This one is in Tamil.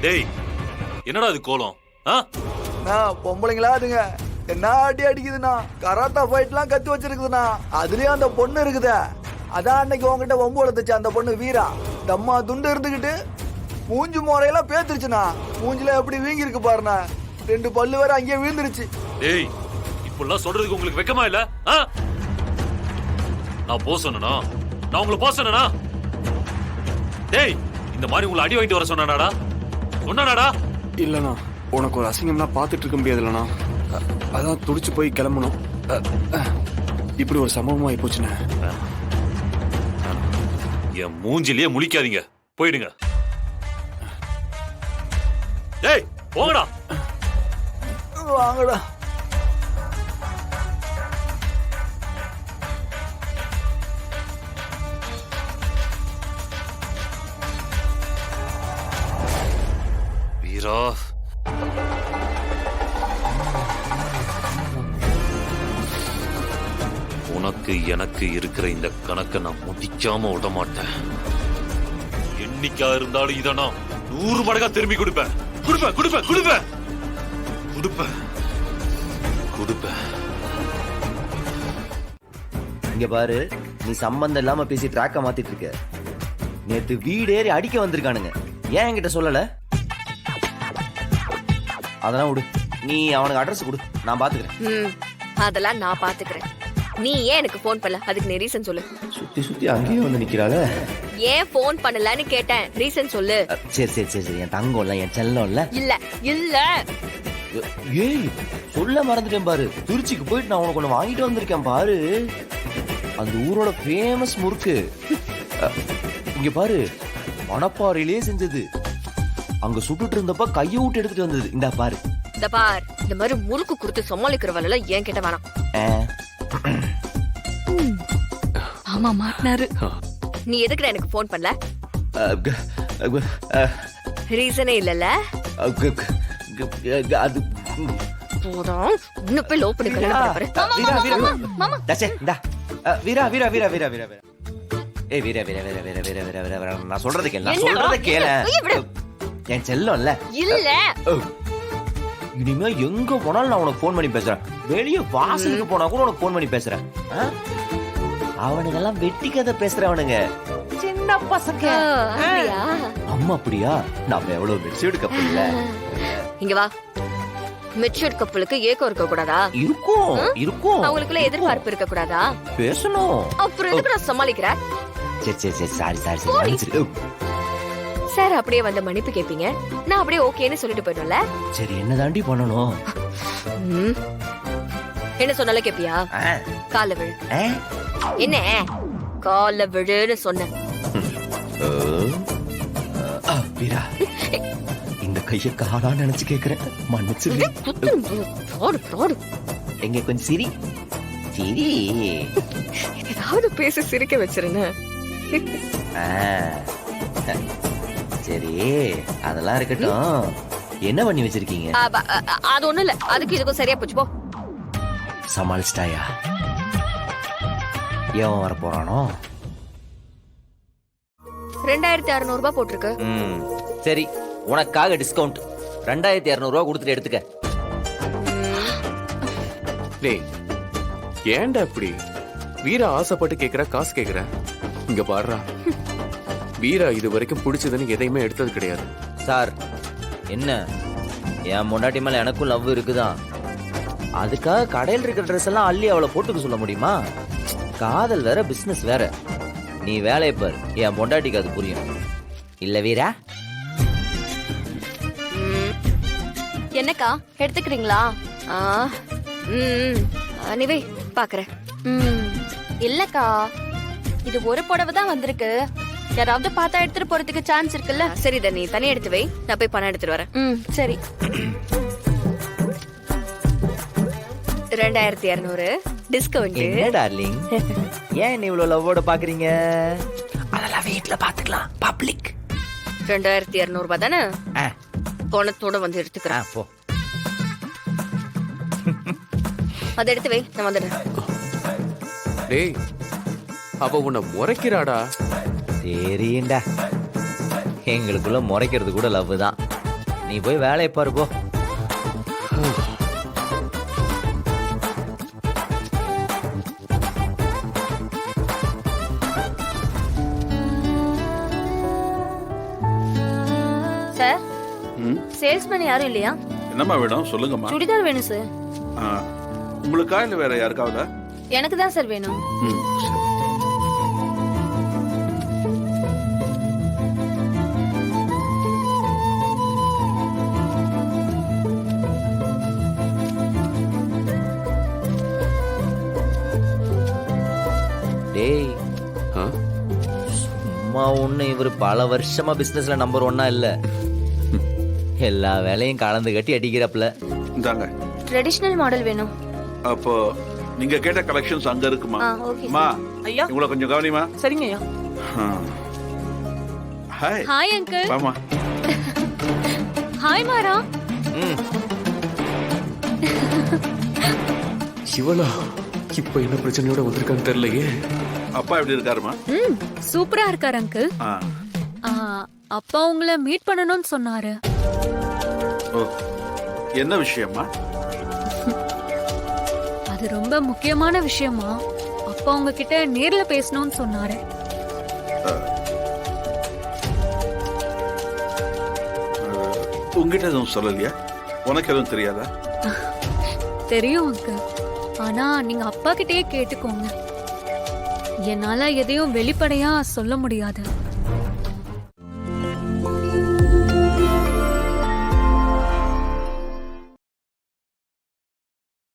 டேய் என்னடா இது கோலம்? பொம்பளைங்களா அதுங்க என்ன அடி அடிக்குதுண்ணா. கராத்தா ஃபைட்லாம் கத்து வச்சிருக்குதுண்ணா. அதுலயும் அந்த பொண்ணு இருக்குதே, அதான் அன்னைக்கு உங்ககிட்ட வம்பு வளர்த்துச்சு அந்த பொண்ணு வீரா. தம்மா துண்டு இருந்துகிட்டு மூஞ்சி முறையெல்லாம் பேத்துருச்சுண்ணா. மூஞ்சில எப்படி வீங்கி இருக்கு பாருண்ணா. 2 பல்லு வேற அங்கேயே வீழ்ந்துருச்சு. டேய் இப்பெல்லாம் சொல்றதுக்கு உங்களுக்கு வெக்கமா இல்ல? நான் போ சொன்னா நான் உங்களை போ சொன்னா? டேய் இந்த மாதிரி உங்களை அடி வாங்கிட்டு வர சொன்னாடா? இல்லண்ணா, உனக்கு ஒரு அசிங்கம்லாம் பார்த்துட்டு இருக்க முடியாதுல்லண்ணா. அதான் துடிச்சு போய் கிளம்பணும். இப்படி ஒரு சம்பவமா ஆயிப்போச்சுண்ணே. என் மூஞ்சிலேயே முழிக்காதீங்க, போயிடுங்க. டேய் போங்கடா. வாங்கடா. வீரா உனக்கு எனக்கு இருக்கிற இந்த கணக்கை நான் முடிக்காம விட மாட்டேன். என்னைக்கா இருந்தாலும் இதை நான் 100 மடங்கா திரும்பி கொடுப்பேன். இங்க பாரு, நீ சம்பந்தம் இல்லாம பேசி ட்ராக்க மாத்திட்டு இருக்க. நேத்து வீடேறி அடிக்க வந்திருக்கானுங்க, ஏன் என்கிட்ட சொல்லல? அதெல்லாம் விடு, நீ அவனுக்கு அட்ரஸ் கொடு, நான் பாத்துக்கிறேன். அதெல்லாம் நான் பாத்துக்கிறேன். நீ ஏன் எனக்கு போன் பண்ணல? அதுக்கு நீ ரீசன் சொல்லு. சுத்தி சுத்தி அங்கேயே வந்து நிக்கிறாள. ஏன் போன் பண்ணலன்னு கேட்டேன், ரீசன் சொல்லு. சரி, என் தங்கம் இல்ல, என் செல்லம் இல்ல. இல்ல ஏய் சொல்ல மறந்துட்டேன் பாரு. திருச்சிக்கு போயிட்டு நான் உனக்கு ஒண்ணு வாங்கிட்டு வந்திருக்கேன் பாரு. அந்த ஊரோட ஃபேமஸ் முறுக்கு. இங்க பாரு, மணப்பாறையிலே செஞ்சது. அங்க சுட்டுட்டு இருந்தப்ப கைய விட்டு எடுத்துட்டு வந்தது. இந்த பாரு. இந்த மாதிரி முறுக்கு கொடுத்து சமாளிக்கிறவள ஏன் கிட்ட வேணாம். ஆமா மாட்டினாரு. நீ எதுக்குடா எனக்கு போன் பண்ணல? ரீசனே இல்லல. அது போறோம் இன்னும் போய் லோ பண்ணி கல்யாணம் பண்ண பாரு. மாமா வீரா ஏய் வீரா நான் சொல்றது கேளு. என் செல்லம் இல்ல. இனிமே எங்க போனாலும் நான் உனக்கு போன் பண்ணி பேசுறேன். வெளியே வாசலுக்கு போனா கூட உனக்கு போன் பண்ணி பேசுறேன். அவனுங்கெல்லாம் வெட்டி கதை பேசுறவனுங்க, சின்ன பசங்க. அம்மா அப்படியா? நம்ம எவ்வளவு மெச்சூர்டு கப்பல் இல்ல. இங்க வா. மெச்சூர்ட் கப்பலுக்கு ஏக்கம் இருக்க கூடாதா? இருக்கும். அவங்களுக்குள்ள எதிர்பார்ப்பு இருக்க கூடாதா? பேசணும். அப்புறம் எதுக்கு நான் சமாளிக்கிறேன்? சரி சாரி. சார் அப்படியே வந்து மன்னிப்பு கேப்பீங்க, நான் அப்படியே ஓகேன்னு சொல்லிட்டு போயிடும்ல. சரி என்ன தாண்டி பண்ணணும்? என்ன சொன்னால கேப்பியா? கால விழு. என்ன கால விழுன்னு சொன்ன? வீரா, இந்த கைய காலா நினைச்சு கேக்குறேன், மன்னிச்சு. எங்க கொஞ்சம் சிரி. ஏதாவது பேசி சிரிக்க வச்சிருந்தேன். சரி அதெல்லாம் இருக்கட்டும், என்ன பண்ணி வச்சிருக்கீங்க? அது ஒண்ணும் இல்ல, அதுக்கு இதுக்கும் சரியா போச்சு. போ. சமாளிச்சிட்டாயா? ஏன் வர போறானோ? 2600 ரூபாய் போட்டிருக்கு. சரி உனக்காக டிஸ்கவுண்ட் 2200 ரூபாய் கொடுத்துட்டு எடுத்துக்க. டேய் ஏன்டா இப்படி வீரா ஆசைப்பட்டு கேக்குற காசு கேக்குற? இங்க பாடுறா, வீரா இது வரைக்கும் பிடிச்சதுன்னு எதையுமே எடுத்தது கிடையாது. சார் என்ன, என் முன்னாடி மேல எனக்கும் லவ் இருக்குதான். அதுக்காக கடையில் இருக்கிற ட்ரெஸ் எல்லாம் அள்ளி அவளை போட்டுக்க சொல்ல முடியுமா? காதல் வேற, பிசினஸ் வேற. நீ வேலையை பார், என் பொண்டாட்டிக்கு அது புரியும் இல்ல வீரா? என்னக்கா எடுத்துக்கிறீங்களா? நீவே பாக்குறேன். இல்லக்கா, இது ஒரு புடவை தான் வந்திருக்கு. யாராவது பார்த்தா எடுத்துட்டு போறதுக்கு சான்ஸ் இருக்குல்ல? சரி நீ தனியா எடுத்து வை, நான் போய் பணம் எடுத்துட்டு வரேன். சரி. 2200 டிஸ்கவுண்ட். என்ன டார்லிங், ஏன் நீ இவ்வளவு லவ்வோட பாக்குறீங்க? அதெல்லாம் வீட்ல பாத்துக்கலாம், பப்ளிக். 2200 ரூபாய் தானே? பணத்தோட வந்து எடுத்துக்கிறேன். போ. அதை எடுத்து வை, நான் வந்துடுறேன். டேய் அவ உன்னை முறைக்கிறாடா. தெரியும்டா, எங்களுக்குள்ள முறைக்கிறது கூட லவ் தான். நீ போய் வேலையை பாரு போ. சார் சேல்ஸ்மேன் யாரும் இல்லையா? என்னம்மா வேணும் சொல்லுங்கம்மா. சுடிதார் வேணும் சார். உங்களுக்கா இல்ல வேற யாருக்காவதா? எனக்கு தான் சார் வேணும். டேய் ஆ? சும்மா ஒண்ணு இவர் பல வருஷமா பிசினஸ்ல நம்பர் 1 இல்ல. எல்லா வேலையும் கலந்து கட்டி அடிக்கிறப்பல. இந்தாங்க. ட்ரெடிஷனல் மாடல் வேணும். அப்போ நீங்க கேட்ட கலெக்ஷன்ஸ் அங்க இருக்குமா? ஓகே. மா ஐயா உங்களை கொஞ்சம் கவனிமா. சரிங்க ஐயா. ஹாய். Hi uncle. வாமா. ஹாய் மாறா. இவளா இப்ப என்ன பிரச்சனையோட வந்திருக்கான்னு தெரியலையே. அப்பா எப்படி இருக்காருமா? சூப்பரா இருக்காரு அங்கிள். அப்பா உங்களை மீட் பண்ணணும்னு சொன்னாரு. ஓ, என்ன விஷயமா? அது ரொம்ப முக்கியமான விஷயமா. அப்பா உங்ககிட்ட நேர்ல பேசணும்னு சொன்னாரு. உங்ககிட்ட எதுவும் சொல்லலையா? உனக்கு எதுவும் தெரியாதா? தெரியும் அங்கிள். ஆனா நீங்க அப்பா கிட்டயே கேட்டுக்கோங்க. என்னால எதையும் வெளிப்படையா சொல்ல முடியாது.